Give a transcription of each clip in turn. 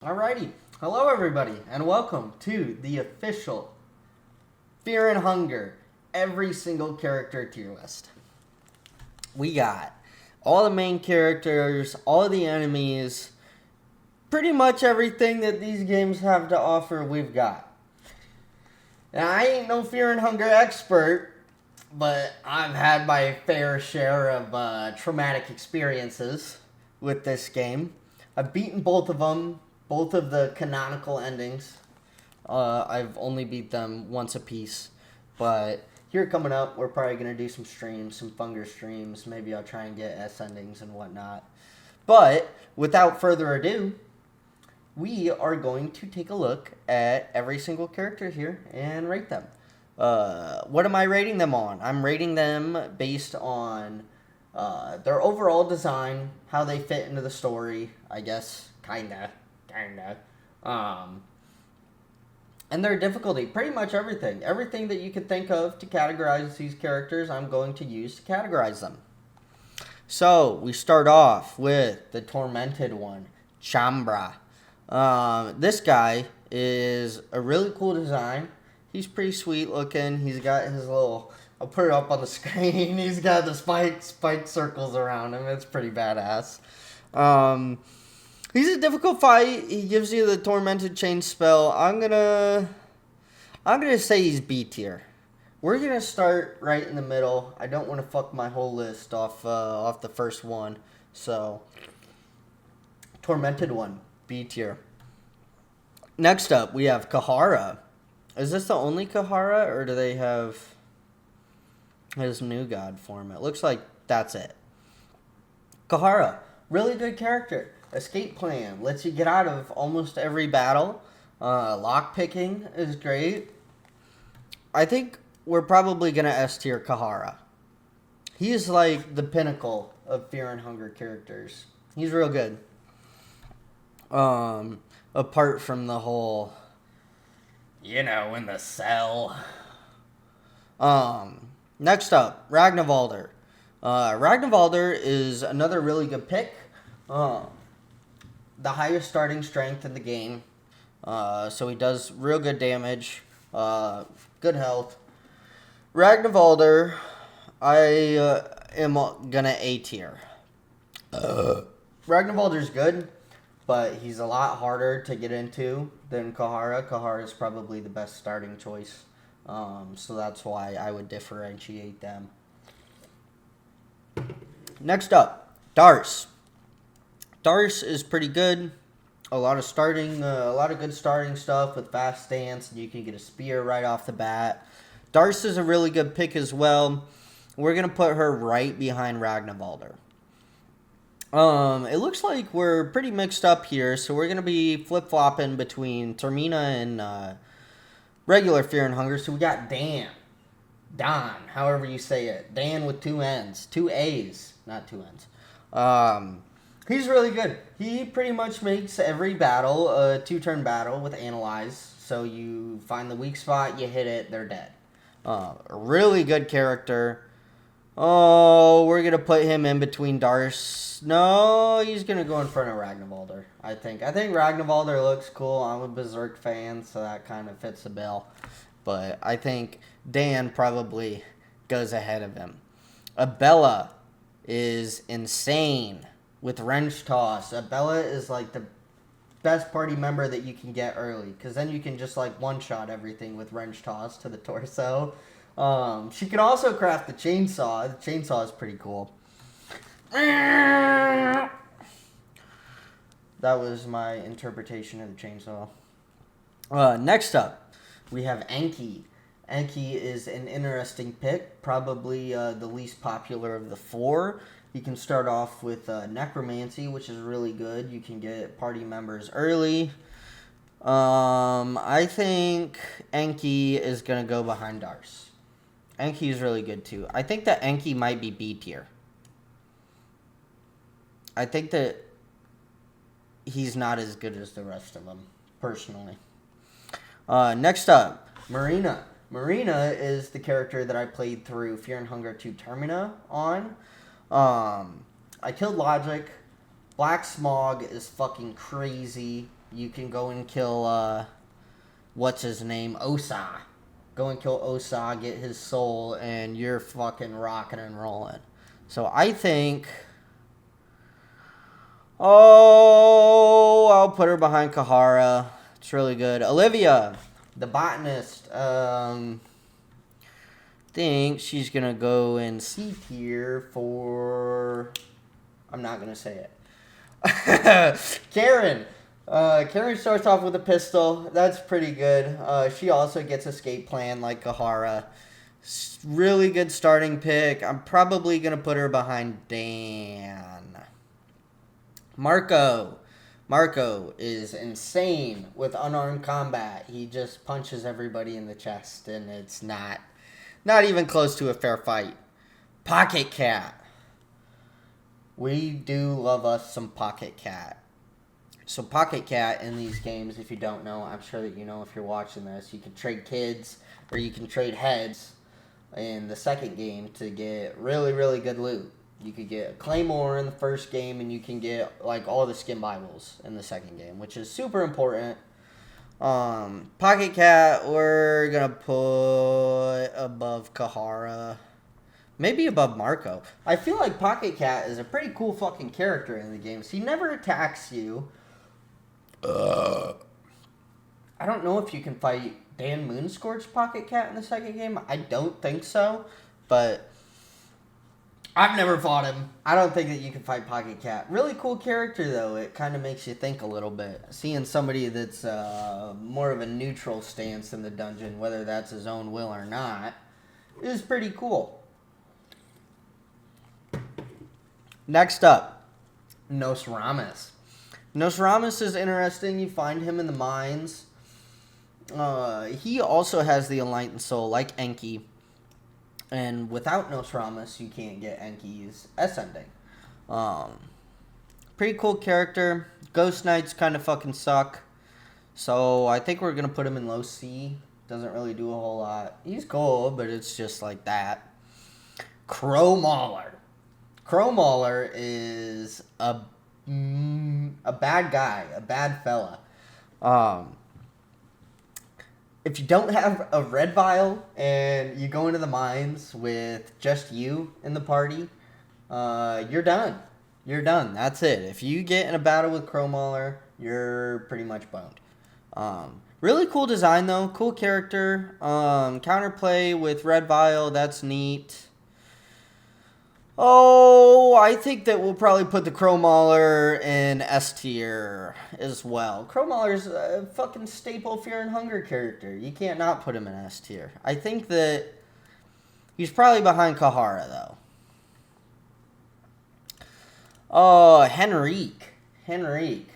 Alrighty, hello everybody, and welcome to the official Fear and Hunger every single character tier list. We got all the main characters, all of the enemies, pretty much everything that these games have to offer we've got. Now, I ain't no Fear and Hunger expert, but I've had my fair share of traumatic experiences with this game. I've beaten both of them. Both of the canonical endings. I've only beat them once a piece. But here coming up, we're probably going to do some streams, some Funger streams. Maybe I'll try and get S endings and whatnot. But without further ado, we are going to take a look at every single character here and rate them. What am I rating them on? I'm rating them based on their overall design, how they fit into the story, I guess, kinda. And their difficulty, pretty much everything. Everything that you could think of to categorize these characters, I'm going to use to categorize them. So, we start off with the Tormented one, Chambra. This guy is a really cool design. He's pretty sweet looking. He's got his little... I'll put it up on the screen. He's got the spike circles around him. It's pretty badass. He's a difficult fight. He gives you the Tormented Chain spell. I'm gonna say he's B tier. We're gonna start right in the middle. I don't want to fuck my whole list off the first one. So, Tormented one, B tier. Next up, we have Kahara. Is this the only Kahara, or do they have his new god form? It looks like that's it. Kahara, really good character. Escape plan lets you get out of almost every battle. Lock picking is great. I think we're probably gonna S tier Kahara. He is like the pinnacle of Fear and Hunger characters. He's real good. Apart from the whole, in the cell. Next up, Ragnvalder. Ragnvalder is another really good pick. The highest starting strength in the game. So he does real good damage. Good health. Ragnvalder, I am gonna A tier. Ragnvalder's good, but he's a lot harder to get into than Kahara. Kahara is probably the best starting choice. So that's why I would differentiate them. Next up, Darce. Darce is pretty good. A lot of good starting stuff with fast stance. You can get a spear right off the bat. Darce is a really good pick as well. We're gonna put her right behind Ragnvalder. It looks like we're pretty mixed up here, so we're gonna be flip flopping between Termina and regular Fear and Hunger. So we got Don, however you say it. Dan with two N's, two A's, not two N's. He's really good. He pretty much makes every battle a two-turn battle with Analyze. So you find the weak spot, you hit it, they're dead. A really good character. Oh, we're going to put him in between Darce. No, he's going to go in front of Ragnvalder, I think. I think Ragnvalder looks cool. I'm a Berserk fan, so that kind of fits the bill. But I think Dan probably goes ahead of him. Abella is insane. With Wrench Toss, Bella is like the best party member that you can get early, because then you can just like one-shot everything with Wrench Toss to the torso. She can also craft the chainsaw. The chainsaw is pretty cool. That was my interpretation of the chainsaw. Next up, we have Enki. Enki is an interesting pick, probably the least popular of the four. You can start off with Necromancy, which is really good. You can get party members early. I think Enki is going to go behind Darce. Enki is really good too. I think that Enki might be B tier. I think that he's not as good as the rest of them, personally. Next up, Marina. Marina is the character that I played through Fear and Hunger 2 Termina on. I killed Logic. Black Smog is fucking crazy. You can go and kill, what's his name? Osa. Go and kill Osa, get his soul, and you're fucking rocking and rolling. So I think... Oh, I'll put her behind Kahara. It's really good. Olivia, the botanist. Think she's going to go in C tier for... I'm not going to say it. Karen. Karen starts off with a pistol. That's pretty good. She also gets escape plan like Kahara. Really good starting pick. I'm probably going to put her behind Dan. Marco. Marco is insane with unarmed combat. He just punches everybody in the chest, and it's not even close to a fair fight. Pocket Cat. We do love us some Pocket Cat. So Pocket Cat in these games, if you don't know, I'm sure that you know if you're watching this, you can trade kids or you can trade heads in the second game to get really, really good loot. You could get a Claymore in the first game, and you can get like all the skin Bibles in the second game, which is super important. Pocket Cat, we're gonna put above Kahara, maybe above Marco. I feel like Pocket Cat is a pretty cool fucking character in the games. He never attacks you. I don't know if you can fight Dan Moonscorch Pocket Cat in the second game. I don't think so, but I've never fought him. I don't think that you can fight Pocket Cat. Really cool character, though. It kind of makes you think a little bit. Seeing somebody that's more of a neutral stance in the dungeon, whether that's his own will or not, is pretty cool. Next up, Nosramis. Nosramis is interesting. You find him in the mines. He also has the Enlightened Soul, like Enki. And without Nosramis, you can't get Enki's S-ending. Pretty cool character. Ghost Knights kind of fucking suck. So I think we're going to put him in low C. Doesn't really do a whole lot. He's cool, but it's just like that. Crow Mauler. Crow Mauler is a bad guy. A bad fella. If you don't have a red vial and you go into the mines with just you in the party, you're done. You're done. That's it. If you get in a battle with Crow Mauler, you're pretty much boned. Really cool design, though. Cool character. Counterplay with red vial. That's neat. Oh, I think that we'll probably put the Crow Mauler in S tier as well. Crow Mauler's a fucking staple Fear and Hunger character. You can't not put him in S tier. I think that he's probably behind Kahara, though. Oh, Henrique. Henrique.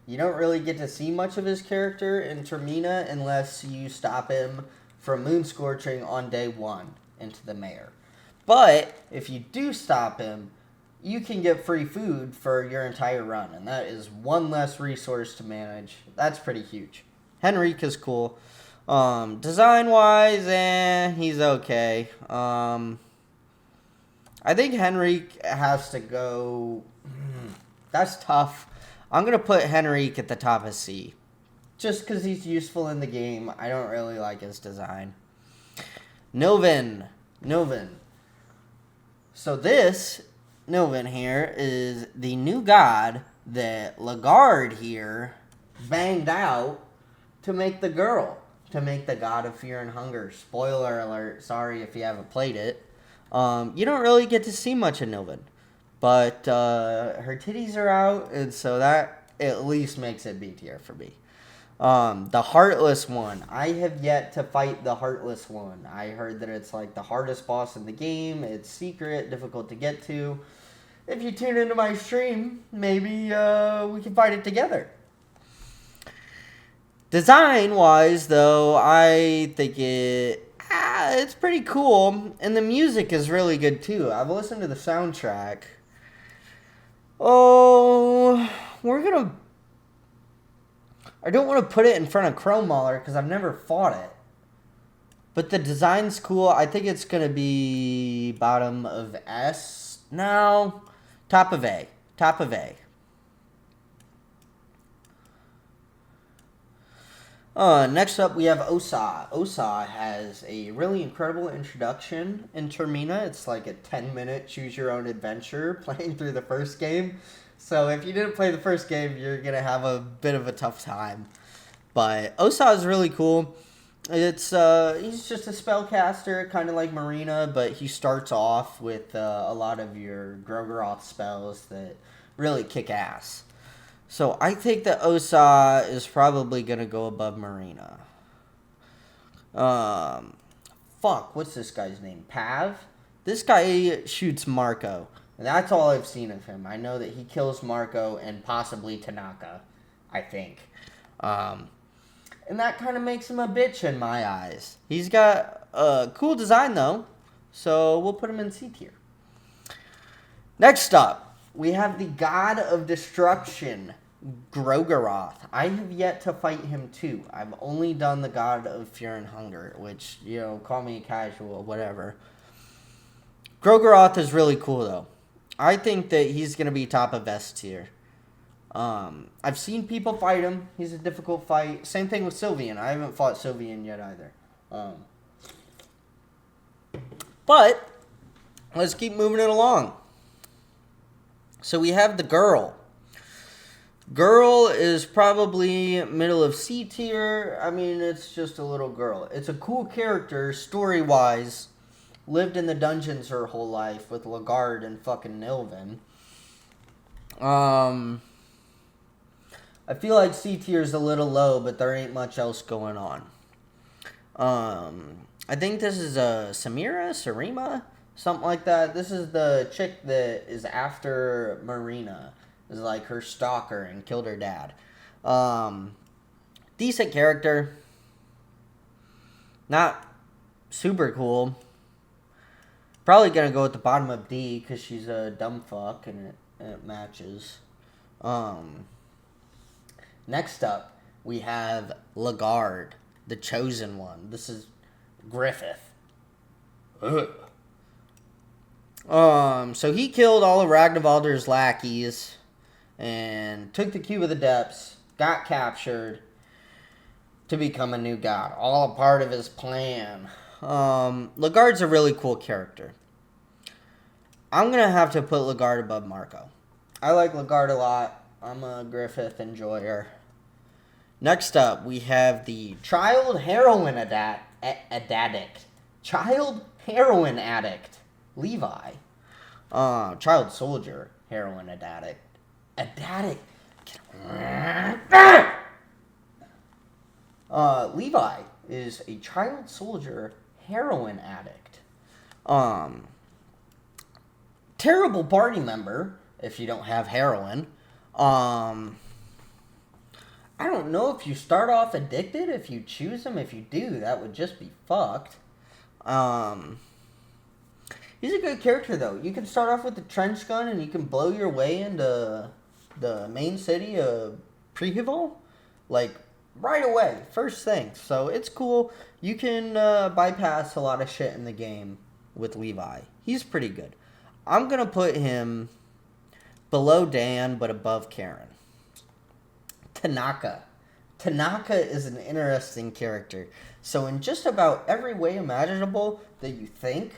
You don't really get to see much of his character in Termina unless you stop him from Moonscorching on day 1 into the Mayor. But if you do stop him, you can get free food for your entire run, and that is one less resource to manage. That's pretty huge. Henrique is cool. Design-wise, he's okay. I think Henrique has to go... That's tough. I'm going to put Henrique at the top of C. Just because he's useful in the game. I don't really like his design. Nilvin. So this Nilvin here is the new god that Lagarde here banged out to make the girl. To make the god of Fear and Hunger. Spoiler alert. Sorry if you haven't played it. You don't really get to see much of Nilvin. But her titties are out. And so that at least makes it B tier for me. The Heartless one. I have yet to fight the Heartless one. I heard that it's like the hardest boss in the game. It's secret, difficult to get to. If you tune into my stream, maybe we can fight it together. Design-wise, though, I think it's pretty cool. And the music is really good, too. I've listened to the soundtrack. Oh, we're going to... I don't want to put it in front of Crow Mauler because I've never fought it. But the design's cool. I think it's going to be bottom of S. No. Top of A. Top of A. Next up, we have Osa. Osa has a really incredible introduction in Termina. It's like a 10-minute choose-your-own-adventure playing through the first game. So if you didn't play the first game, you're going to have a bit of a tough time. But Osa is really cool. It's he's just a spellcaster, kind of like Marina, but he starts off with a lot of your Grogeroth spells that really kick ass. So I think that Osa is probably going to go above Marina. What's this guy's name? Pav? This guy shoots Marco. And that's all I've seen of him. I know that he kills Marco and possibly Tanaka, I think. And that kind of makes him a bitch in my eyes. He's got a cool design, though. So we'll put him in C tier. Next up, we have the God of Destruction, Grogeroth. I have yet to fight him, too. I've only done the God of Fear and Hunger, which, call me casual, whatever. Grogeroth is really cool, though. I think that he's going to be top of S tier. I've seen people fight him. He's a difficult fight. Same thing with Sylvian. I haven't fought Sylvian yet either. But let's keep moving it along. So we have the girl. Girl is probably middle of C tier. I mean, it's just a little girl. It's a cool character, story-wise. Lived in the dungeons her whole life with Lagarde and fucking Nilvin. I feel like C tier is a little low, but there ain't much else going on. I think this is a Sarima, something like that. This is the chick that is after Marina. Is like her stalker and killed her dad. Decent character. Not super cool. Probably gonna go at the bottom of D because she's a dumb fuck and it matches. Next up, we have Lagarde, the chosen one. This is Griffith. Ugh. So he killed all of Ragnvaldr's lackeys and took the Cube of the Depths, got captured to become a new god. All a part of his plan. Lagarde's a really cool character. I'm going to have to put Lagarde above Marco. I like Lagarde a lot. I'm a Griffith enjoyer. Next up, we have the Child Heroin Addict. Child Heroin Addict. Levi. Child Soldier Heroin Addict. Levi is a child soldier heroin addict. Terrible party member if you don't have heroin. I don't know if you start off addicted, if you choose him. If you do, that would just be fucked. He's a good character, though. You can start off with the trench gun and you can blow your way into the main city of Prihival, like, right away, first thing. So it's cool. You can bypass a lot of shit in the game with Levi. He's pretty good. I'm going to put him below Dan, but above Karen. Tanaka. Tanaka is an interesting character. So in just about every way imaginable that you think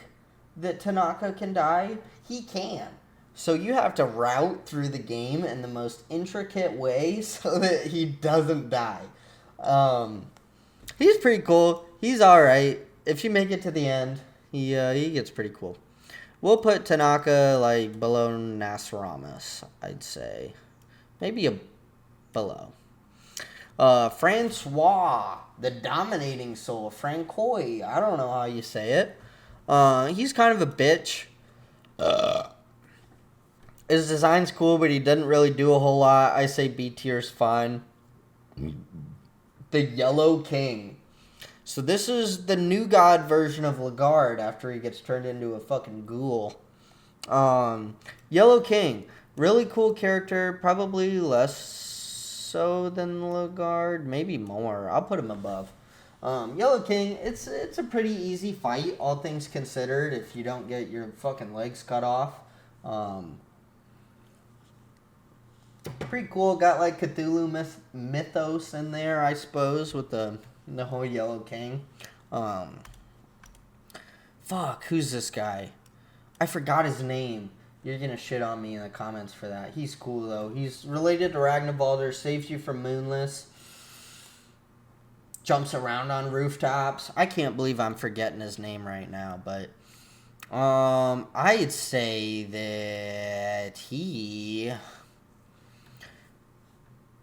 that Tanaka can die, he can. So you have to route through the game in the most intricate way so that he doesn't die. He's pretty cool. He's alright. If you make it to the end, he gets pretty cool. We'll put Tanaka like below Nasramas, I'd say. Maybe below. Francois, the dominating soul. Francois, I don't know how you say it. He's kind of a bitch. His design's cool, but he doesn't really do a whole lot. I say B tier's fine. The Yellow King. So this is the new god version of Lagarde after he gets turned into a fucking ghoul. Yellow King. Really cool character. Probably less so than Lagarde. Maybe more. I'll put him above. Yellow King, it's a pretty easy fight, all things considered, if you don't get your fucking legs cut off. Pretty cool. Got like Cthulhu mythos in there, I suppose, with the whole Yellow King. Um, Fuck, who's this guy? I forgot his name. You're gonna shit on me in the comments for that. He's cool though. He's related to Ragnvalder, saves you from Moonless, jumps around on rooftops. I can't believe I'm forgetting his name right now, but I'd say that he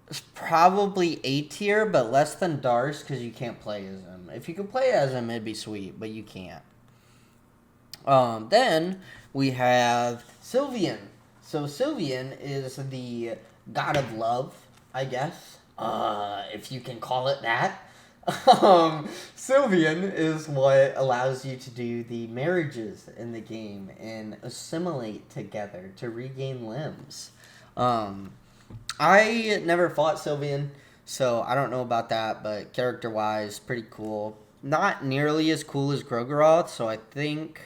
is probably A tier, but less than Dars because you can't play as him. If you could play as him, it'd be sweet, but you can't. Then we have Sylvian. So Sylvian is the god of love, I guess, if you can call it that. Sylvian is what allows you to do the marriages in the game and assimilate together to regain limbs. I never fought Sylvian, so I don't know about that, but character-wise, pretty cool. Not nearly as cool as Grogeroth, so I think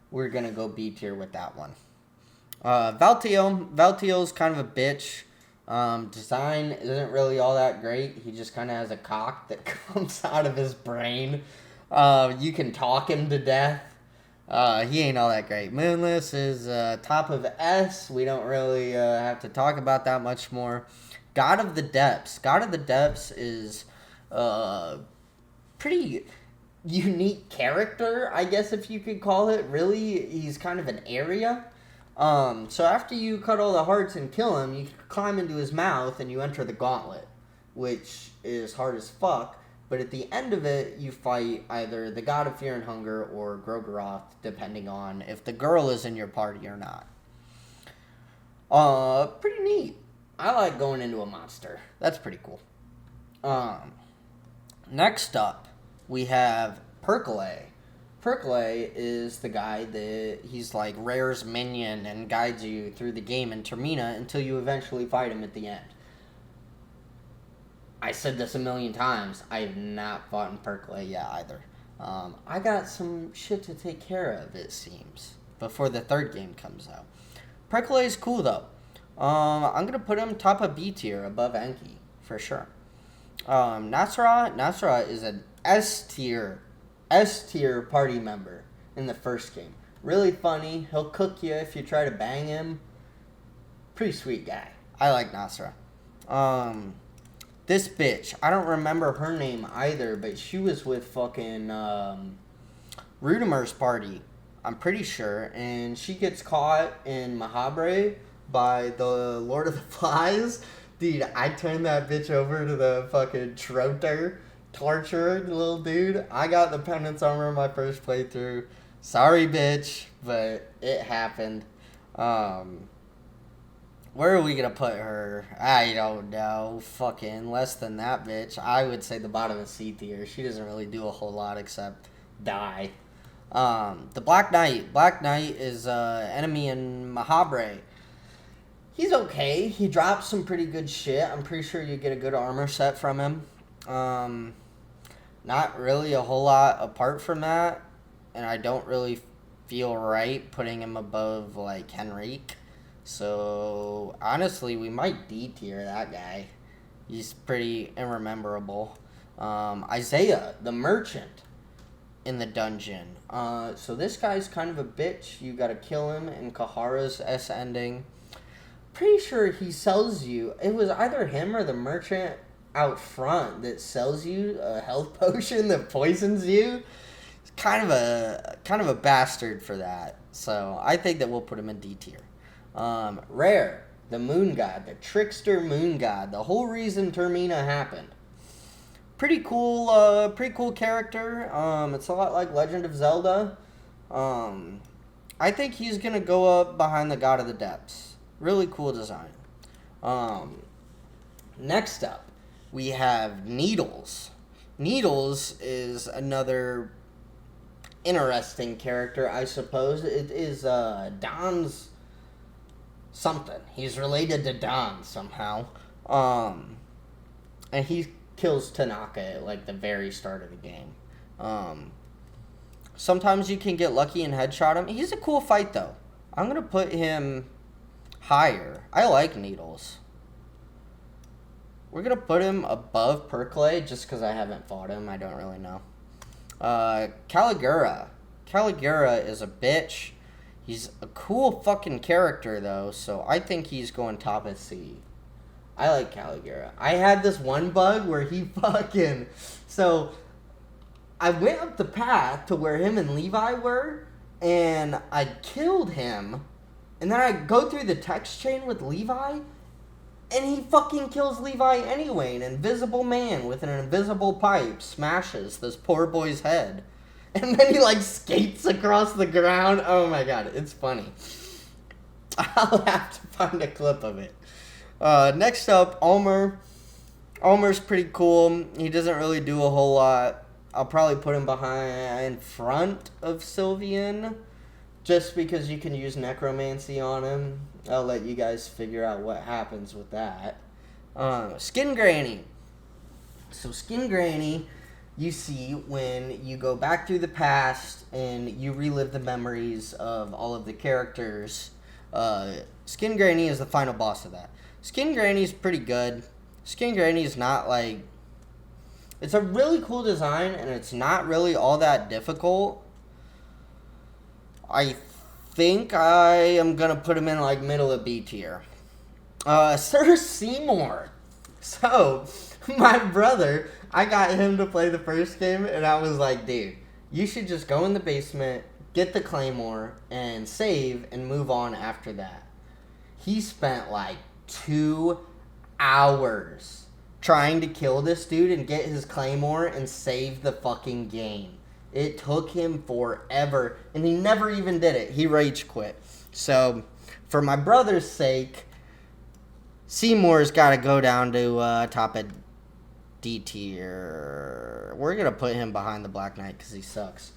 we're going to go B tier with that one. Valtio's kind of a bitch. Design isn't really all that great. He just kind of has a cock that comes out of his brain. You can talk him to death. He ain't all that great. Moonless is top of S. We don't really have to talk about that much more. God of the Depths. God of the Depths is pretty unique character, I guess if you could call it. Really, he's kind of an area. So after you cut all the hearts and kill him, you climb into his mouth and you enter the gauntlet, which is hard as fuck. But at the end of it, you fight either the God of Fear and Hunger or Grogeroth, depending on if the girl is in your party or not. Pretty neat. I like going into a monster. That's pretty cool. Next up, we have Perkele. Perkele is the guy that he's like Rare's minion and guides you through the game in Termina until you eventually fight him at the end. I said this a million times. I have not fought in Perkele yet either. I got some shit to take care of, it seems, before the third game comes out. Perkele is cool though. I'm gonna put him top of B tier above Enki for sure. Nasra is an S tier party member in the first game. Really funny. He'll cook you if you try to bang him. Pretty sweet guy. I like Nasra. This bitch, I don't remember her name either, but she was with fucking Rudimer's party, I'm pretty sure, and she gets caught in Mahabre by the Lord of the Flies. Dude, I turned that bitch over to the fucking Trotter, tortured little dude. I got the penance armor in my first playthrough. Sorry, bitch, but it happened. Where are we gonna put her? I don't know. Fucking less than that bitch. I would say the bottom of C tier. She doesn't really do a whole lot except die. The Black Knight. Black Knight is enemy in Mahabre. He's okay. He drops some pretty good shit. I'm pretty sure you get a good armor set from him. Not really a whole lot apart from that. And I don't really feel right putting him above, like, Henrique. So, honestly, we might D tier that guy. He's pretty irrememberable. Isaiah, the merchant in the dungeon. So this guy's kind of a bitch. You gotta kill him in Kahara's S ending. Pretty sure he sells you. It was either him or the merchant out front that sells you a health potion that poisons you. It's kind of a bastard for that. So I think that we'll put him in D tier. Rare, the moon god, the trickster moon god, the whole reason Termina happened. Pretty cool character. It's a lot like Legend of Zelda. I think he's gonna go up behind the God of the Depths. Really cool design. Next up, we have Needles. Needles is another interesting character, I suppose. It is Don's something. He's related to Don somehow. And he kills Tanaka at like the very start of the game. Sometimes you can get lucky and headshot him. He's a cool fight though. I'm gonna put him higher. I like Needles. We're going to put him above Perclay just because I haven't fought him. I don't really know. Caligura. Caligura is a bitch. He's a cool fucking character, though, so I think he's going top of C. I like Caligura. I had this one bug where he fucking... So, I went up the path to where him and Levi were, and I killed him, and then I go through the text chain with Levi, and he fucking kills Levi anyway. An invisible man with an invisible pipe smashes this poor boy's head. And then he, like, skates across the ground. Oh, my God. It's funny. I'll have to find a clip of it. Next up, Ulmer. Ulmer's pretty cool. He doesn't really do a whole lot. I'll probably put him in front of Sylvian. Just because you can use necromancy on him. I'll let you guys figure out what happens with that. Skin Granny. So Skin Granny, you see when you go back through the past and you relive the memories of all of the characters. Skin Granny is the final boss of that. Skin Granny's pretty good. Skin Granny's not like... It's a really cool design and it's not really all that difficult. I think I am going to put him in, like, middle of B tier. Sir Seymour. So, my brother, I got him to play the first game, and I was like, dude, you should just go in the basement, get the Claymore, and save, and move on after that. He spent, like, 2 hours trying to kill this dude and get his Claymore and save the fucking game. It took him forever, and he never even did it. He rage quit. So, for my brother's sake, Seymour's got to go down to top of D tier. We're going to put him behind the Black Knight because he sucks.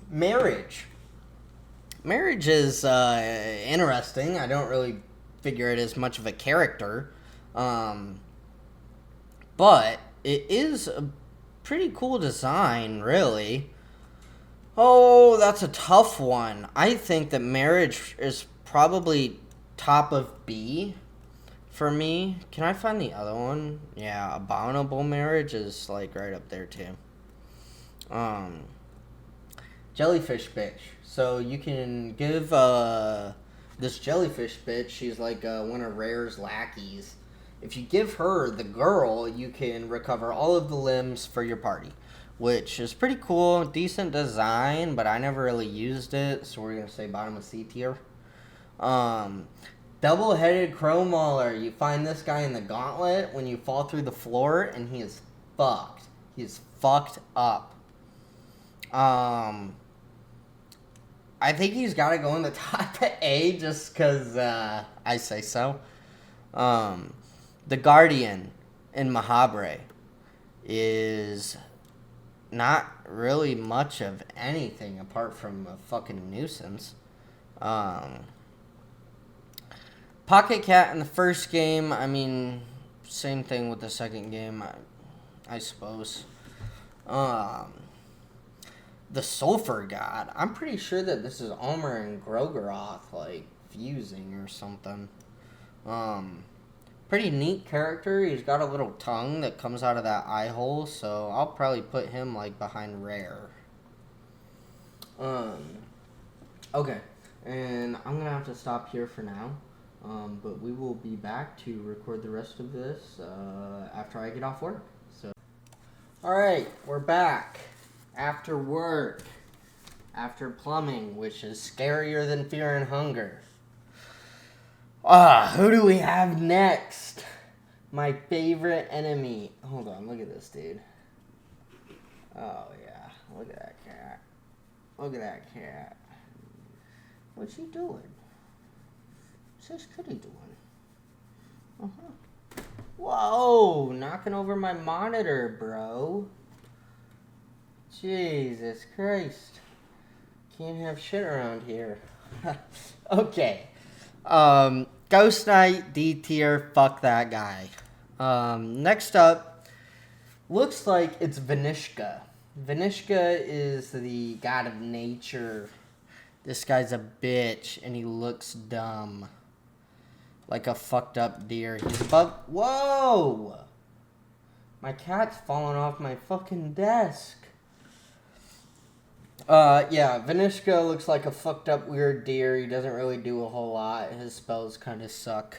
Marriage. Marriage is interesting. I don't really figure it as much of a character. But it is a pretty cool design, really. Oh, that's a tough one. I think that Marriage is probably top of B for me. Can I find the other one? Yeah, Abominable Marriage is, like, right up there, too. Jellyfish Bitch. So you can give this Jellyfish Bitch, she's like one of Rare's lackeys. If you give her the girl, you can recover all of the limbs for your party, which is pretty cool. Decent design, but I never really used it, so we're going to say bottom of C tier. Double-headed Crow Mauler. You find this guy in the gauntlet when you fall through the floor, and he is fucked. He is fucked up. I think he's got to go in the top of A just because I say so. The Guardian in Mahabre is not really much of anything apart from a fucking nuisance. Pocket Cat in the first game, I mean, same thing with the second game, I suppose. The Sulfur God. I'm pretty sure that this is Ulmer and Grogeroth, like, fusing or something. Pretty neat character. He's got a little tongue that comes out of that eye hole, so I'll probably put him, like, behind Rare. Okay, and I'm gonna have to stop here for now. But we will be back to record the rest of this after I get off work. So, alright, we're back. After work. After plumbing, which is scarier than fear and hunger. Who do we have next? My favorite enemy. Hold on, look at this dude. Oh, yeah. Look at that cat. Look at that cat. What's he doing? What's this kitty doing? Uh-huh. Whoa! Knocking over my monitor, bro. Jesus Christ. Can't have shit around here. Okay. Ghost Knight, D tier, fuck that guy. Next up, looks like it's Vanishka. Vanishka is the god of nature. This guy's a bitch, and he looks dumb. Like a fucked up deer. He's above... Whoa! My cat's falling off my fucking desk. Yeah, Vanishka looks like a fucked up weird deer. He doesn't really do a whole lot. His spells kind of suck.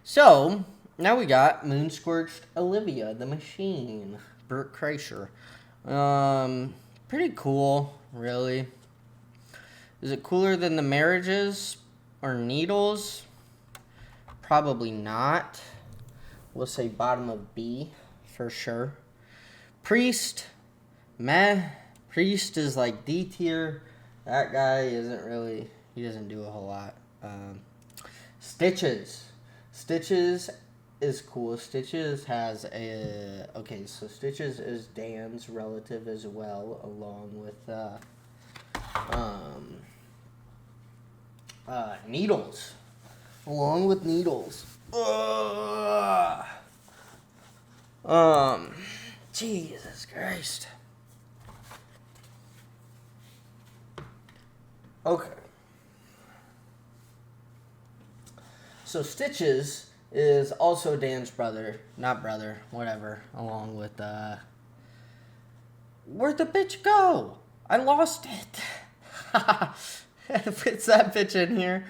So, now we got Moonscorched Olivia, the Machine. Bert Kreischer. Pretty cool, really. Is it cooler than the Marriages or Needles? Probably not. We'll say bottom of B for sure. Priest, meh. Priest is like D tier. That guy isn't really, he doesn't do a whole lot. Stitches. Stitches is cool. Stitches has a, okay, so Stitches is Dan's relative as well, along with, Needles. Along with Needles. Jesus Christ. Okay. So Stitches is also Dan's brother, not brother, whatever, along with, where'd the bitch go? I lost it. Fits that bitch in here.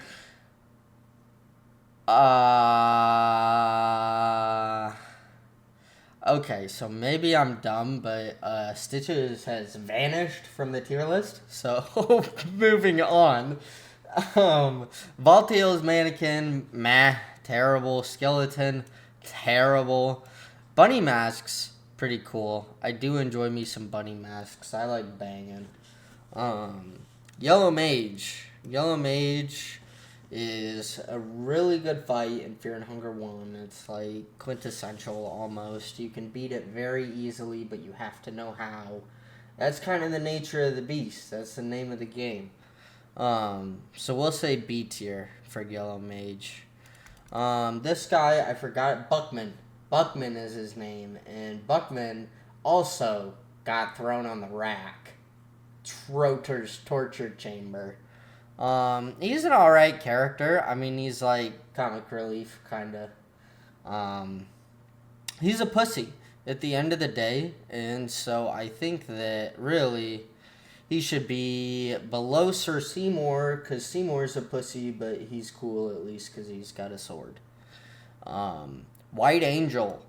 Okay, so maybe I'm dumb, but Stitches has vanished from the tier list. So moving on. Voltail's Mannequin, meh, terrible. Skeleton, terrible. Bunny Masks, pretty cool. I do enjoy me some bunny masks. I like banging. Yellow Mage. Yellow Mage is a really good fight in Fear and Hunger 1. It's like quintessential almost. You can beat it very easily, but you have to know how. That's kind of the nature of the beast. That's the name of the game. So we'll say B tier for Yellow Mage. This guy, I forgot, Buckman. Buckman is his name, and Buckman also got thrown on the rack. Troter's torture chamber. He's an alright character. I mean, he's like comic relief, kinda. He's a pussy at the end of the day, and so I think that really he should be below Sir Seymour, because Seymour's a pussy, but he's cool at least because he's got a sword. White Angel.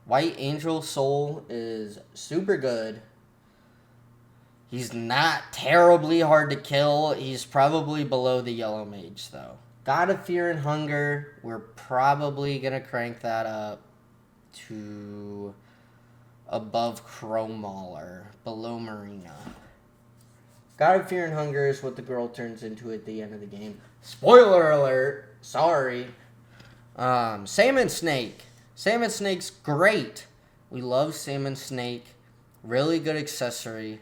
White Angel Soul is super good. He's not terribly hard to kill. He's probably below the Yellow Mage, though. God of Fear and Hunger, we're probably going to crank that up to above Chrome Mauler, below Marina. God of Fear and Hunger is what the girl turns into at the end of the game. Spoiler alert! Sorry. Salmon Snake. Salmon Snake's great. We love Salmon Snake. Really good accessory.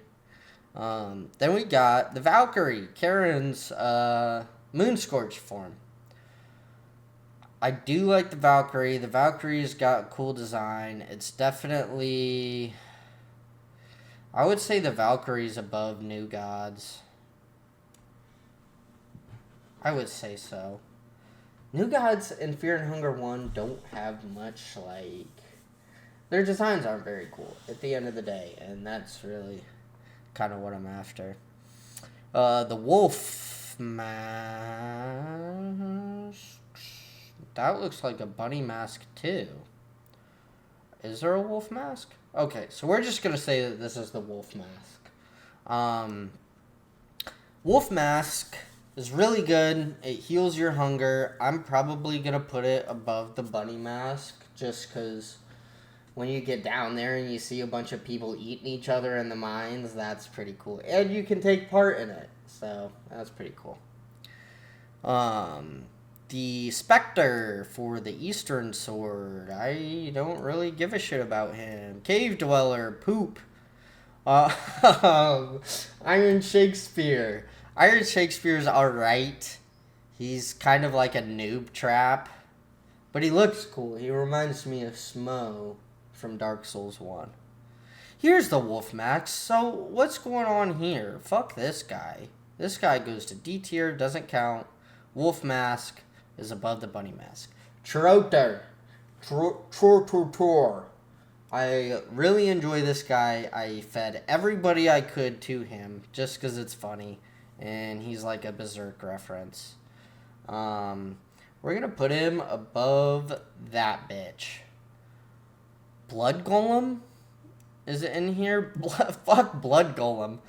Then we got the Valkyrie, Karen's Moonscorch form. I do like the Valkyrie. The Valkyrie's got a cool design. It's definitely, I would say the Valkyrie's above New Gods. I would say so. New Gods and Fear and Hunger 1 don't have much, like, their designs aren't very cool at the end of the day, and that's really kind of what I'm after. The Wolf Mask. That looks like a bunny mask, too. Is there a wolf mask? Okay, so we're just going to say that this is the wolf mask. Wolf mask is really good. It heals your hunger. I'm probably going to put it above the bunny mask, just because when you get down there and you see a bunch of people eating each other in the mines, that's pretty cool. And you can take part in it, so that's pretty cool. The Spectre for the Eastern Sword. I don't really give a shit about him. Cave Dweller, poop. Iron Shakespeare. Iron Shakespeare's alright. He's kind of like a noob trap. But he looks cool. He reminds me of Smo from Dark Souls 1. Here's the wolf mask. So what's going on here? Fuck this guy. This guy goes to D tier, doesn't count. Wolf mask is above the bunny mask. Trotter. Trotter. I really enjoy this guy. I fed everybody I could to him just because it's funny. And he's like a Berserk reference. We're going to put him above that bitch. Blood Golem? Is it in here? Fuck Blood Golem.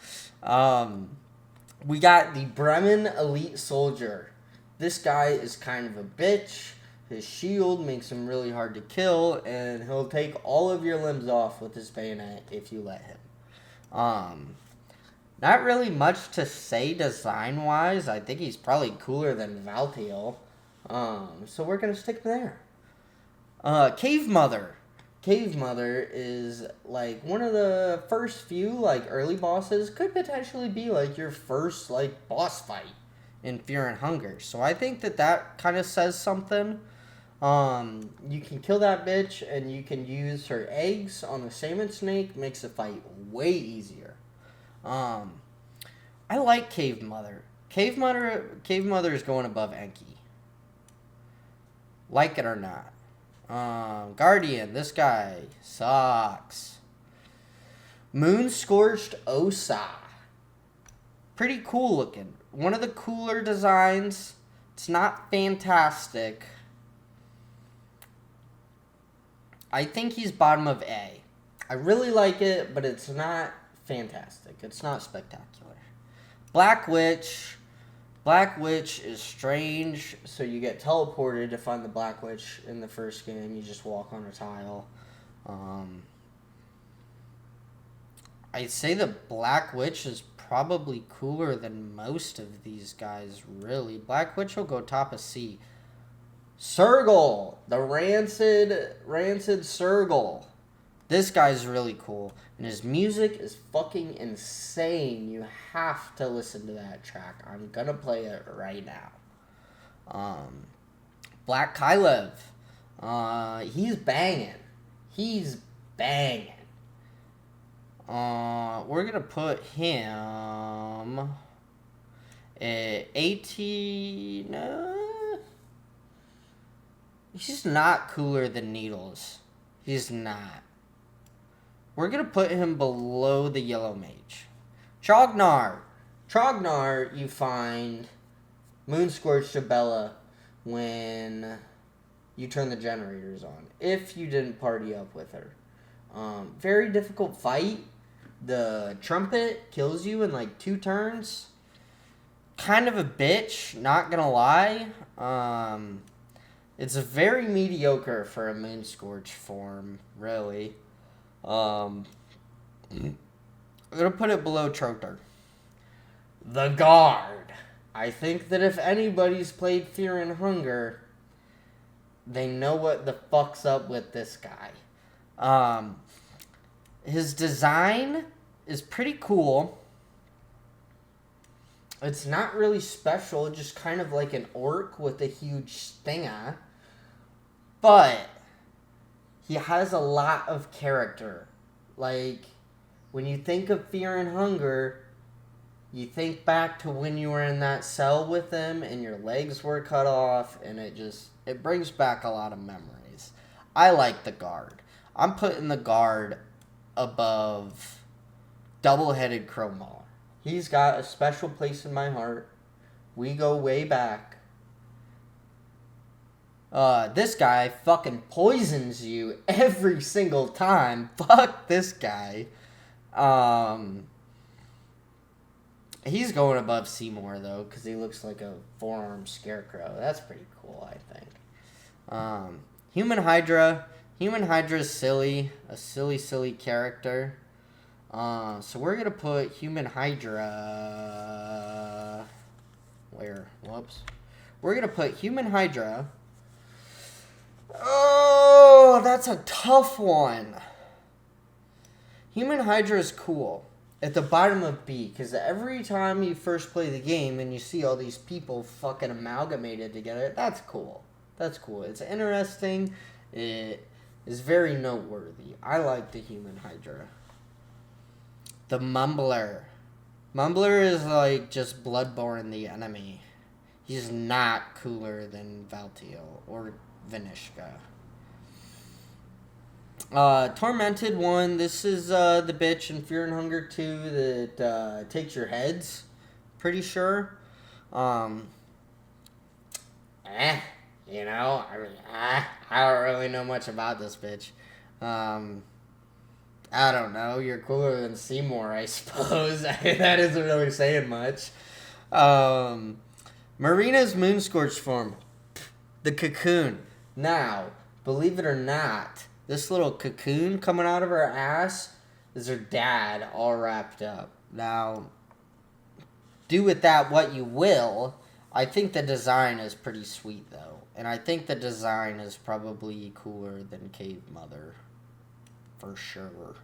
We got the Bremen Elite Soldier. This guy is kind of a bitch. His shield makes him really hard to kill, and he'll take all of your limbs off with his bayonet if you let him. Not really much to say design-wise. I think he's probably cooler than Valtiel. So we're going to stick there. Cave Mother. Cave Mother is like one of the first few like early bosses. Could potentially be like your first like boss fight in Fear and Hunger. So I think that kind of says something. You can kill that bitch and you can use her eggs on the salmon snake. Makes the fight way easier. I like Cave Mother. Cave Mother is going above Enki. Like it or not. Guardian, this guy sucks. Moon Scorched Osa. Pretty cool looking. One of the cooler designs. It's not fantastic. I think he's bottom of A. I really like it, but it's not fantastic. It's not spectacular. Black Witch. Black Witch is strange, so you get teleported to find the Black Witch in the first game. You just walk on a tile. I'd say the Black Witch is probably cooler than most of these guys, really. Black Witch will go top of C. Sergal, the rancid Sergal. This guy's really cool, and his music is fucking insane. You have to listen to that track. I'm gonna play it right now. Black Kylev. He's banging. He's banging. We're gonna put him at 18. He's not cooler than Needles. He's not. We're going to put him below the Yellow Mage. Trognar. Trognar, you find Moonscorched Abella when you turn the generators on. If you didn't party up with her. Very difficult fight. The trumpet kills you in like 2 turns. Kind of a bitch, not going to lie. It's very mediocre for a Moonscorch form, really. I'm going to put it below Trotter. The Guard. I think that if anybody's played Fear and Hunger, they know what the fuck's up with this guy. His design is pretty cool. It's not really special, just kind of like an orc with a huge stinger. But he has a lot of character. Like, when you think of Fear and Hunger, you think back to when you were in that cell with him and your legs were cut off, and it brings back a lot of memories. I like the Guard. I'm putting the Guard above Double-Headed Crowmaw. He's got a special place in my heart. We go way back. This guy fucking poisons you every single time. Fuck this guy. He's going above Seymour, though, because he looks like a 4-armed scarecrow. That's pretty cool, I think. Human Hydra. Human Hydra is silly. A silly character. So we're going to put Human Hydra... Where? Whoops. We're going to put Human Hydra... Oh, that's a tough one. Human Hydra is cool. At the bottom of B, because every time you first play the game and you see all these people fucking amalgamated together, that's cool. That's cool. It's interesting. It is very noteworthy. I like the Human Hydra. The Mumbler. Mumbler is like just Bloodborne the enemy. He's not cooler than Valtiel or Vinishka. Tormented one. This is the bitch in Fear and Hunger 2 that takes your heads. Pretty sure. You know, I don't really know much about this bitch. I don't know. You're cooler than Seymour, I suppose. That isn't really saying much. Marina's Moonscorched form. The cocoon. Now, believe it or not, this little cocoon coming out of her ass is her dad all wrapped up. Now, do with that what you will. I think the design is pretty sweet, though. And I think the design is probably cooler than Cave Mother. For sure.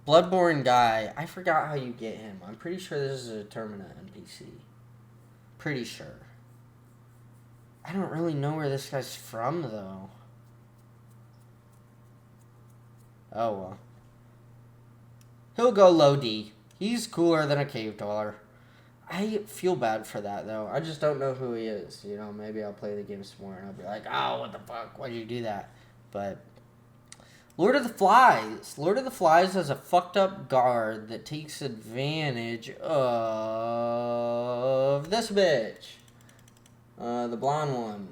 Bloodborne guy. I forgot how you get him. I'm pretty sure this is a Termina NPC. Pretty sure. I don't really know where this guy's from, though. Oh, well. He'll go low D. He's cooler than a cave dweller. I feel bad for that, though. I just don't know who he is. You know, maybe I'll play the game some more and I'll be like, oh, what the fuck? Why'd you do that? But Lord of the Flies. Lord of the Flies has a fucked up guard that takes advantage of this bitch. The blonde one.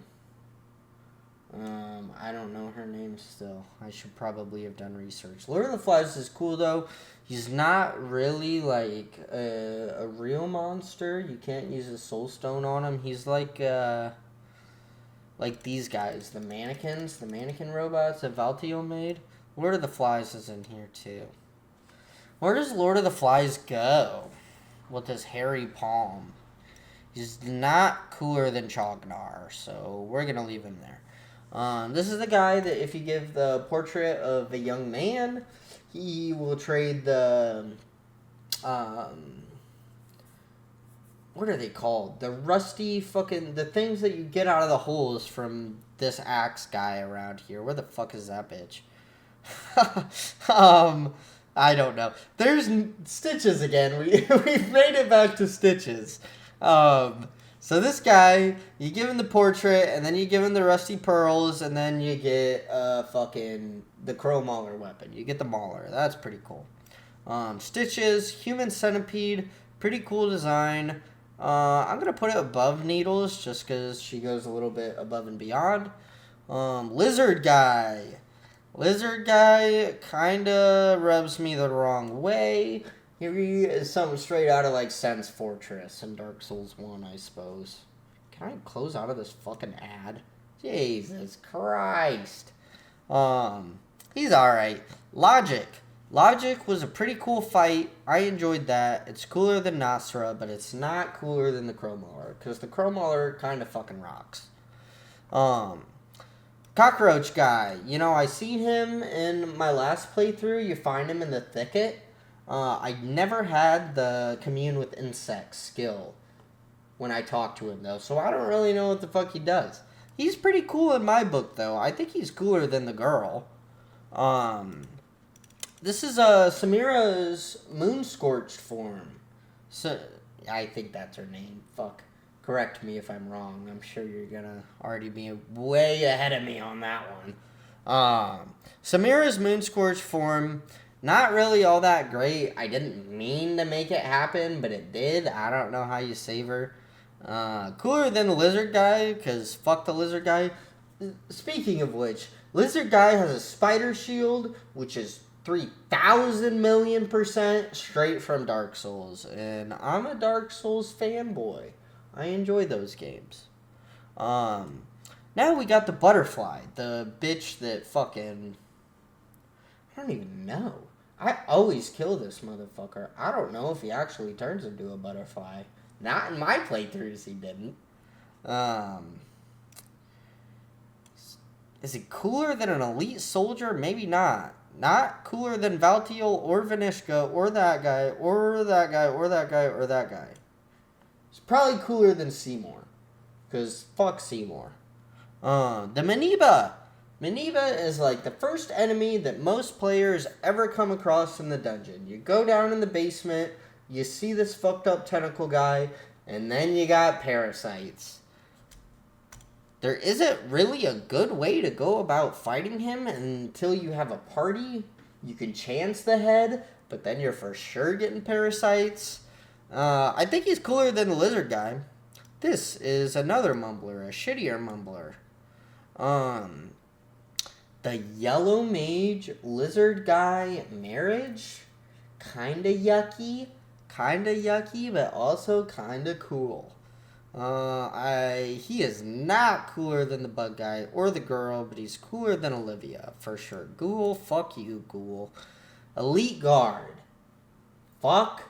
I don't know her name still. I should probably have done research. Lord of the Flies is cool, though. He's not really, like, a real monster. You can't use a soul stone on him. He's like these guys. The mannequins. The mannequin robots that Valtiel made. Lord of the Flies is in here, too. Where does Lord of the Flies go with his hairy palm? He's not cooler than Chognar, so we're going to leave him there. This is the guy that if you give the portrait of a young man, he will trade the, what are they called? The rusty fucking, the things that you get out of the holes from this axe guy around here. Where the fuck is that bitch? I don't know. There's Stitches again. We've made it back to Stitches. So this guy, you give him the portrait, and then you give him the rusty pearls, and then you get the Crow Mauler weapon. You get the Mauler. That's pretty cool. Stitches, Human Centipede, pretty cool design. I'm going to put it above Needles, just because she goes a little bit above and beyond. Lizard Guy. Lizard Guy kind of rubs me the wrong way. He is something straight out of, like, Sen's Fortress in Dark Souls 1, I suppose. Can I close out of this fucking ad? Jesus Christ. He's alright. Logic. Logic was a pretty cool fight. I enjoyed that. It's cooler than Nasra, but it's not cooler than the Crow Mauler, because the Crow Mauler kind of fucking rocks. Cockroach Guy. You know, I seen him in my last playthrough. You find him in the thicket. I never had the commune with insects skill when I talked to him, though, so I don't really know what the fuck he does. He's pretty cool in my book, though. I think he's cooler than the girl. This is Samira's Moonscorched form. So, I think that's her name. Fuck. Correct me if I'm wrong. I'm sure you're gonna already be way ahead of me on that one. Samira's Moonscorched form... Not really all that great. I didn't mean to make it happen, but it did. I don't know how you save her. Cooler than the Lizard Guy, because fuck the Lizard Guy. Speaking of which, Lizard Guy has a spider shield, which is 3,000,000,000% straight from Dark Souls. And I'm a Dark Souls fanboy. I enjoy those games. Now we got the Butterfly, the bitch that fucking... I don't even know. I always kill this motherfucker. I don't know if he actually turns into a butterfly. Not in my playthroughs, he didn't. Is he cooler than an elite soldier? Maybe not. Not cooler than Valtiel or Vinishka or that guy or that guy or that guy or that guy. He's probably cooler than Seymour. Because fuck Seymour. The Maniba. Maneva is like the first enemy that most players ever come across in the dungeon. You go down in the basement, you see this fucked up tentacle guy, and then you got parasites. There isn't really a good way to go about fighting him until you have a party. You can chance the head, but then you're for sure getting parasites. I think he's cooler than the lizard guy. This is another mumbler, a shittier mumbler. The yellow mage lizard guy marriage, kinda yucky, but also kinda cool. He is not cooler than the bug guy or the girl, but he's cooler than Olivia, for sure. Ghoul, fuck you, Ghoul. Elite Guard. Fuck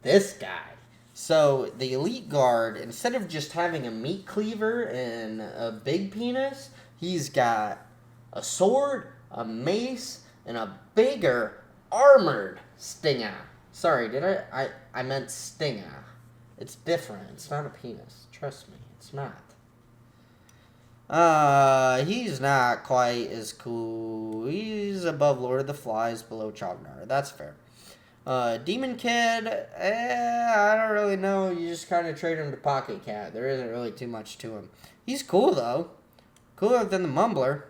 this guy. So, the Elite Guard, instead of just having a meat cleaver and a big penis, he's got a sword, a mace, and a bigger armored stinger. Sorry, did I meant stinger. It's different. It's not a penis. Trust me, it's not. He's not quite as cool. He's above Lord of the Flies, below Chognar. That's fair. Demon Kid, I don't really know. You just kind of trade him to Pocket Cat. There isn't really too much to him. He's cool, though. Cooler than the Mumbler.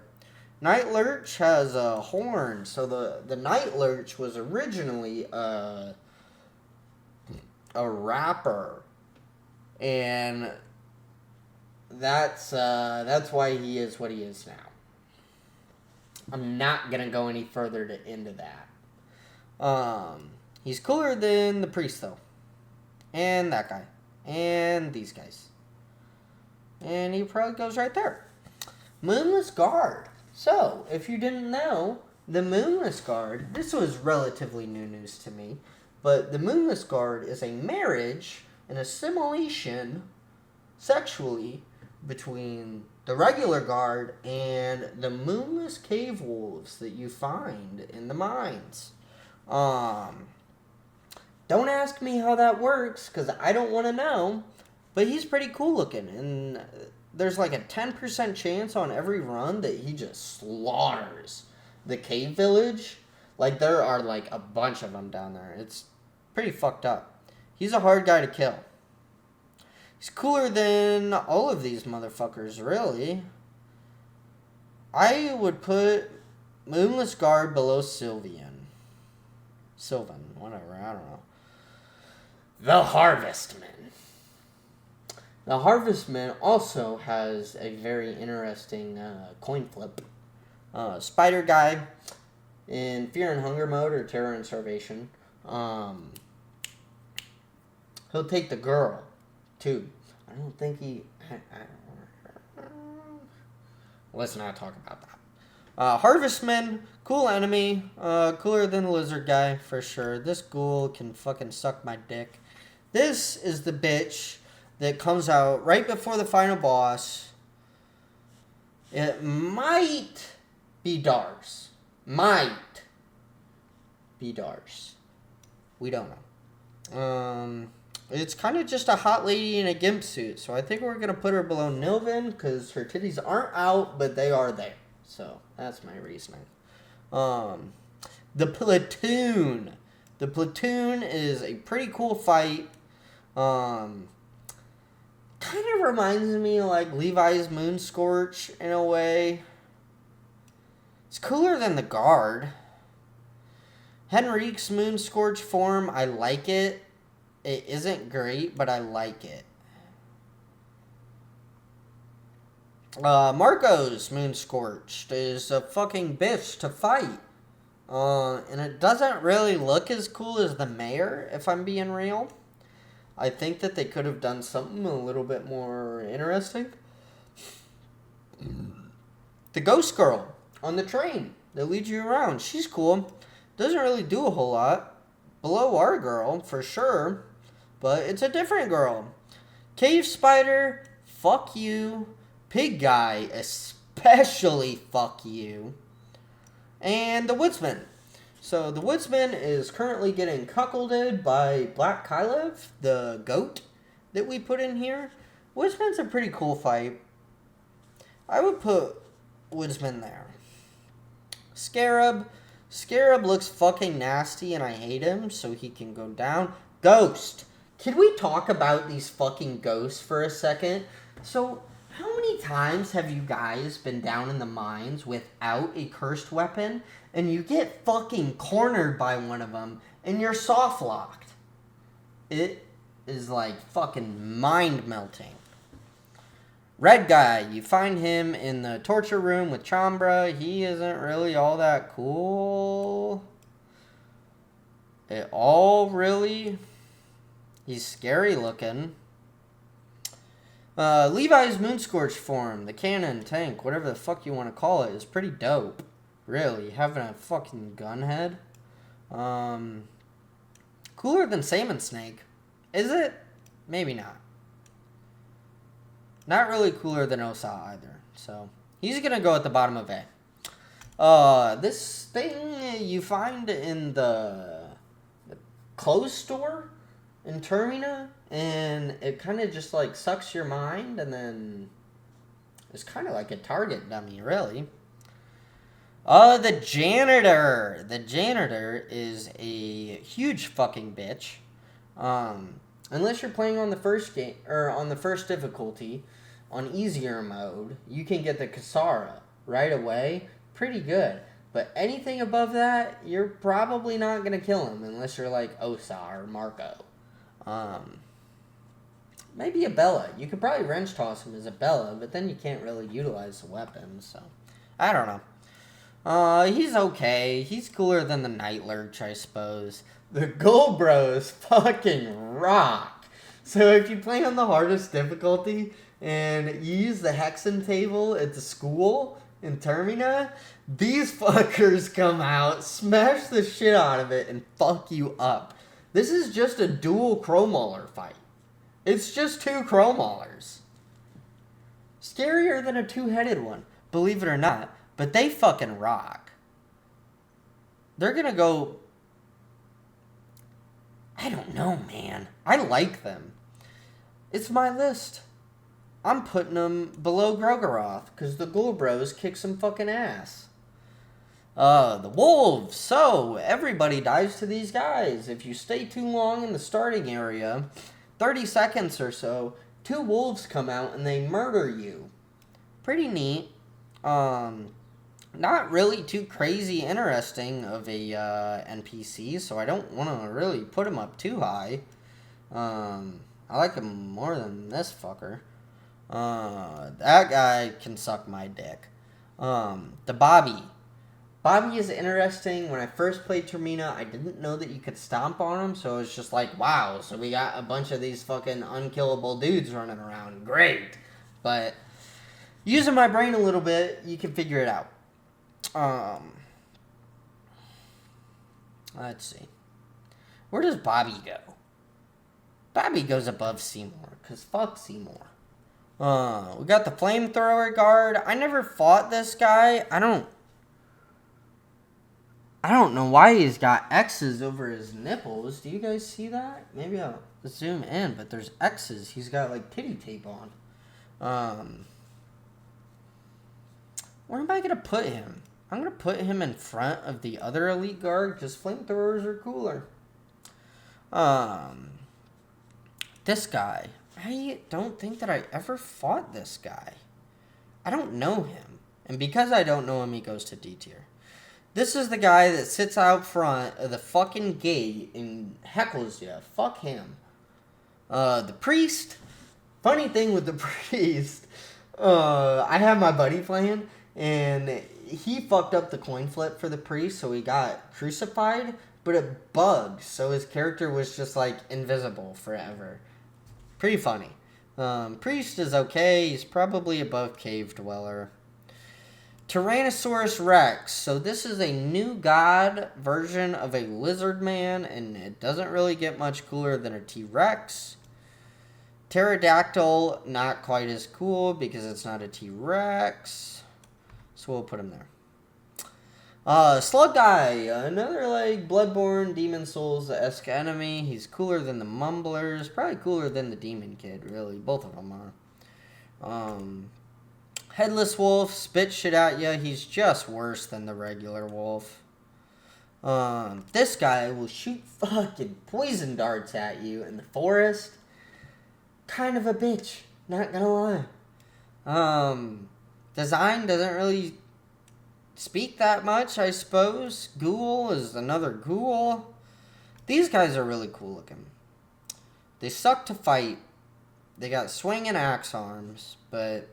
Night Lurch has a horn. So the Night Lurch was originally a rapper. And that's why he is what he is now. I'm not going to go any further into that. He's cooler than the priest, though. And that guy. And these guys. And he probably goes right there. Moonless Guard. So, if you didn't know, the Moonless Guard, this was relatively new news to me, but the Moonless Guard is a marriage, an assimilation, sexually, between the regular guard and the moonless cave wolves that you find in the mines. Don't ask me how that works, because I don't want to know, but he's pretty cool looking, and there's like a 10% chance on every run that he just slaughters the cave village. Like, there are like a bunch of them down there. It's pretty fucked up. He's a hard guy to kill. He's cooler than all of these motherfuckers, really. I would put Moonless Guard below Sylvan, whatever, I don't know. The Harvestman. The Harvestman also has a very interesting coin flip. Spider guy in Fear and Hunger mode or Terror and Starvation. He'll take the girl, too. I don't think he... Let's not talk about that. Harvestman, cool enemy. Cooler than the lizard guy, for sure. This ghoul can fucking suck my dick. This is the bitch that comes out right before the final boss. It might be Dars. Might be Dars. We don't know. It's kind of just a hot lady in a gimp suit. So I think we're going to put her below Nilvin because her titties aren't out, but they are there. So that's my reasoning. The Platoon. The Platoon is a pretty cool fight. Kind of reminds me of like Levi's Moonscorch in a way. It's cooler than the Guard. Henrique's Moonscorch form, I like it. It isn't great, but I like it. Marco's Moonscorched is a fucking bitch to fight. And it doesn't really look as cool as the Mayor, if I'm being real. I think that they could have done something a little bit more interesting. The Ghost Girl on the train that leads you around. She's cool. Doesn't really do a whole lot. Below our girl, for sure. But it's a different girl. Cave Spider, fuck you. Pig Guy, especially fuck you. And the Woodsman. So the Woodsman is currently getting cuckolded by Black Kylev, the goat that we put in here. Woodsman's a pretty cool fight. I would put Woodsman there. Scarab. Scarab looks fucking nasty and I hate him, so he can go down. Ghost. Can we talk about these fucking ghosts for a second? So, how many times have you guys been down in the mines without a cursed weapon and you get fucking cornered by one of them and you're soft locked? It is like fucking mind melting. Red guy, you find him in the torture room with Chambra. He isn't really all that cool at all, really. He's scary looking. Levi's Moonscorch form, the cannon, tank, whatever the fuck you want to call it, is pretty dope. Really, having a fucking gun head. Cooler than Salmon Snake. Is it? Maybe not. Not really cooler than Osa either. So, he's going to go at the bottom of A. This thing you find in the clothes store in Termina, and it kind of just like sucks your mind, and then it's kind of like a target dummy, really. The janitor. The janitor is a huge fucking bitch. Unless you're playing on the first game or on the first difficulty, on easier mode, you can get the Kasara right away. Pretty good. But anything above that, you're probably not going to kill him unless you're like Osa or Marco. Maybe a Bella. You could probably wrench toss him as a Bella, but then you can't really utilize the weapon, so I don't know. He's okay. He's cooler than the Night Lurch, I suppose. The Gold Bros fucking rock. So if you play on the hardest difficulty and you use the Hexen table at the school in Termina, these fuckers come out, smash the shit out of it, and fuck you up. This is just a dual Crowmauler fight. It's just two Crowmaulers. Scarier than a two-headed one, believe it or not, but they fucking rock. They're gonna go... I don't know, man. I like them. It's my list. I'm putting them below Grogaroth, because the Ghoul Bros kick some fucking ass. The Wolves. So, everybody dives to these guys. If you stay too long in the starting area, 30 seconds or so, 2 wolves come out and they murder you. Pretty neat. Not really too crazy interesting of a NPC, so I don't want to really put him up too high. I like him more than this fucker. That guy can suck my dick. The Bobby. Bobby is interesting. When I first played Termina, I didn't know that you could stomp on him, so it's just like, wow, so we got a bunch of these fucking unkillable dudes running around. Great. But using my brain a little bit, you can figure it out. Let's see. Where does Bobby go? Bobby goes above Seymour, because fuck Seymour. We got the Flamethrower Guard. I never fought this guy. I don't know why he's got X's over his nipples. Do you guys see that? Maybe I'll zoom in, but there's X's. He's got like titty tape on. Where am I going to put him? I'm going to put him in front of the other elite guard because flamethrowers are cooler. This guy. I don't think that I ever fought this guy. I don't know him. And because I don't know him, he goes to D tier. This is the guy that sits out front of the fucking gate and heckles you. Fuck him. The priest. Funny thing with the priest. I have my buddy playing, and he fucked up the coin flip for the priest, so he got crucified, but it bugged, so his character was just, like, invisible forever. Pretty funny. Priest is okay. He's probably above Cave Dweller. Tyrannosaurus Rex. So this is a new god version of a lizard man, and it doesn't really get much cooler than a T-Rex. Pterodactyl, not quite as cool because it's not a T-Rex. So we'll put him there. Slug Guy, another like Bloodborne, Demon Souls-esque enemy. He's cooler than the Mumblers. Probably cooler than the Demon Kid, really. Both of them are. Headless Wolf, spit shit at you. He's just worse than the regular wolf. This guy will shoot fucking poison darts at you in the forest. Kind of a bitch, not gonna lie. Design doesn't really speak that much, I suppose. Ghoul is another ghoul. These guys are really cool looking. They suck to fight. They got swing and axe arms, but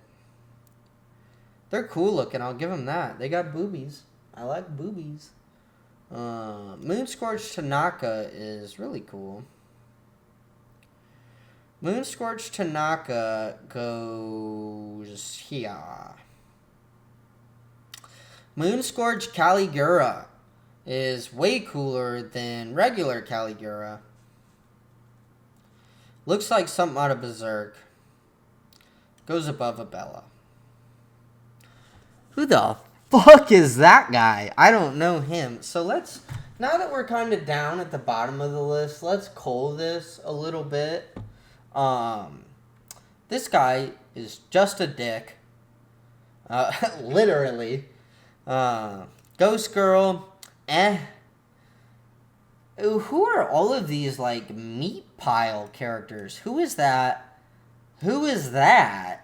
they're cool looking. I'll give them that. They got boobies. I like boobies. Moonscorch Tanaka is really cool. Moonscorch Tanaka goes here. Moonscorch Caligura is way cooler than regular Caligura. Looks like something out of Berserk. Goes above Abella. Who the fuck is that guy? I don't know him. So let's, now that we're kind of down at the bottom of the list, let's cull this a little bit. This guy is just a dick. Literally. Ghost Girl. Who are all of these, like, meat pile characters? Who is that? Who is that?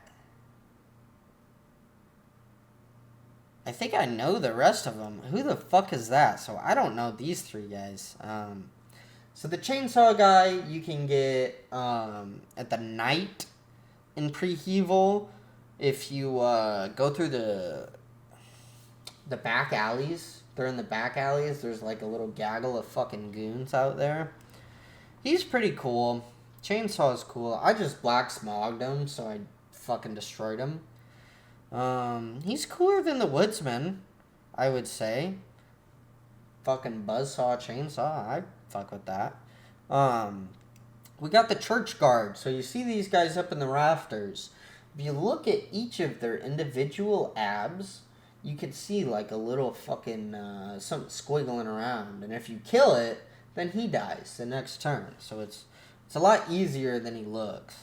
I think I know the rest of them. Who the fuck is that? So I don't know these three guys. So the chainsaw guy you can get at the night in Pre-Heval if you go through the back alleys. They're in the back alleys. There's like a little gaggle of fucking goons out there. He's pretty cool. Chainsaw is cool. I just black smogged him, so I fucking destroyed him. He's cooler than the Woodsman, I would say. Fucking buzzsaw chainsaw, I fuck with that. We got the church guard. So you see these guys up in the rafters. If you look at each of their individual abs, you can see like a little fucking something squiggling around. And if you kill it, then he dies the next turn. So it's a lot easier than he looks.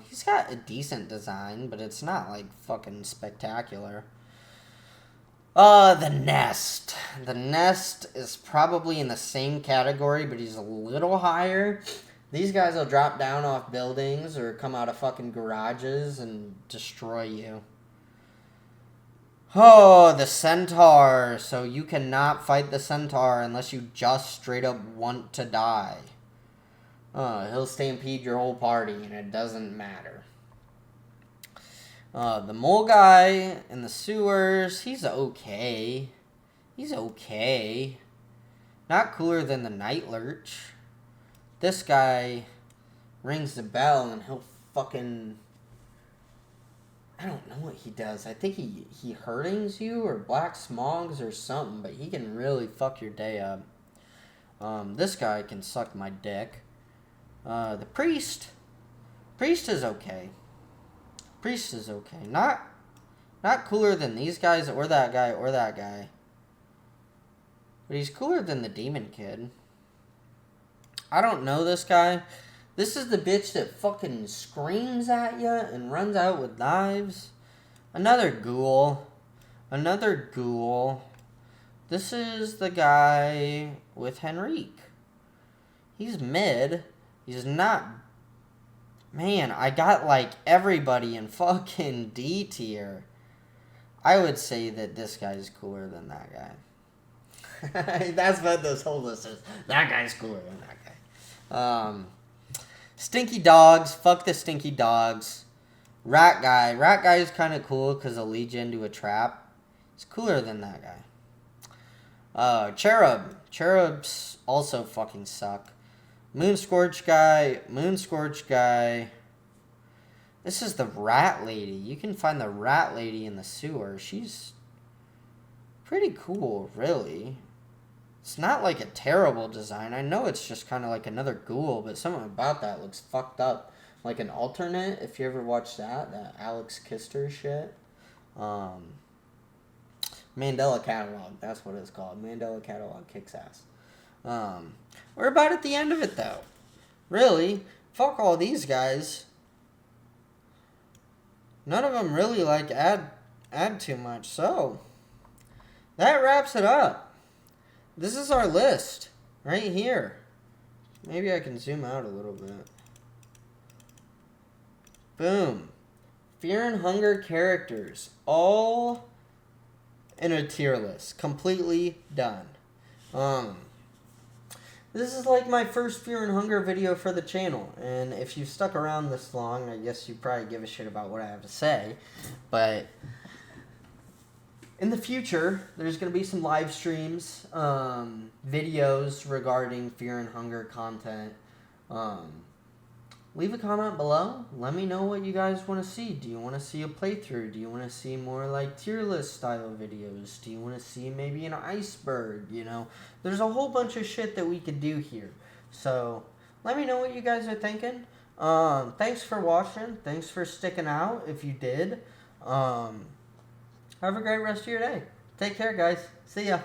He's got a decent design, but it's not, like, fucking spectacular. The Nest. The Nest is probably in the same category, but he's a little higher. These guys will drop down off buildings or come out of fucking garages and destroy you. Oh, the Centaur. So you cannot fight the Centaur unless you just straight up want to die. He'll stampede your whole party, and it doesn't matter. The mole guy in the sewers, he's okay. He's okay. Not cooler than the Night Lurch. This guy rings the bell, and he'll fucking... I don't know what he does. I think he hurtings you, or black smogs, or something, but he can really fuck your day up. This guy can suck my dick. The priest is okay. Priest is okay. Not cooler than these guys or that guy or that guy. But he's cooler than the demon kid. I don't know this guy. This is the bitch that fucking screams at you and runs out with knives. Another ghoul. Another ghoul. This is the guy with Henrique. He's mid. He's not... Man, I got, like, everybody in fucking D tier. I would say that this guy's cooler than that guy. That's what this whole list is. That guy's cooler than that guy. Stinky dogs. Fuck the stinky dogs. Rat guy. Rat guy is kind of cool because he'll lead you into a trap. He's cooler than that guy. Cherub. Cherubs also fucking suck. Moonscorch guy. Moonscorch guy. This is the rat lady. You can find the rat lady in the sewer. She's pretty cool, really. It's not like a terrible design. I know it's just kind of like another ghoul, but something about that looks fucked up. Like an alternate, if you ever watched that Alex Kister shit. Mandela Catalog, that's what it's called. Mandela Catalog kicks ass. We're about at the end of it, though. Really, fuck all these guys. None of them really, like, add add too much. So, that wraps it up. This is our list right here. Maybe I can zoom out a little bit. Boom. Fear and Hunger characters. All in a tier list. Completely done. This is like my first Fear and Hunger video for the channel. And if you've stuck around this long, I guess you probably give a shit about what I have to say. But in the future, there's going to be some live streams, videos regarding Fear and Hunger content. Leave a comment below. Let me know what you guys want to see. Do you want to see a playthrough? Do you want to see more like tier list style videos? Do you want to see maybe an iceberg? You know, there's a whole bunch of shit that we could do here. So let me know what you guys are thinking. Thanks for watching. Thanks for sticking out if you did. Have a great rest of your day. Take care, guys. See ya.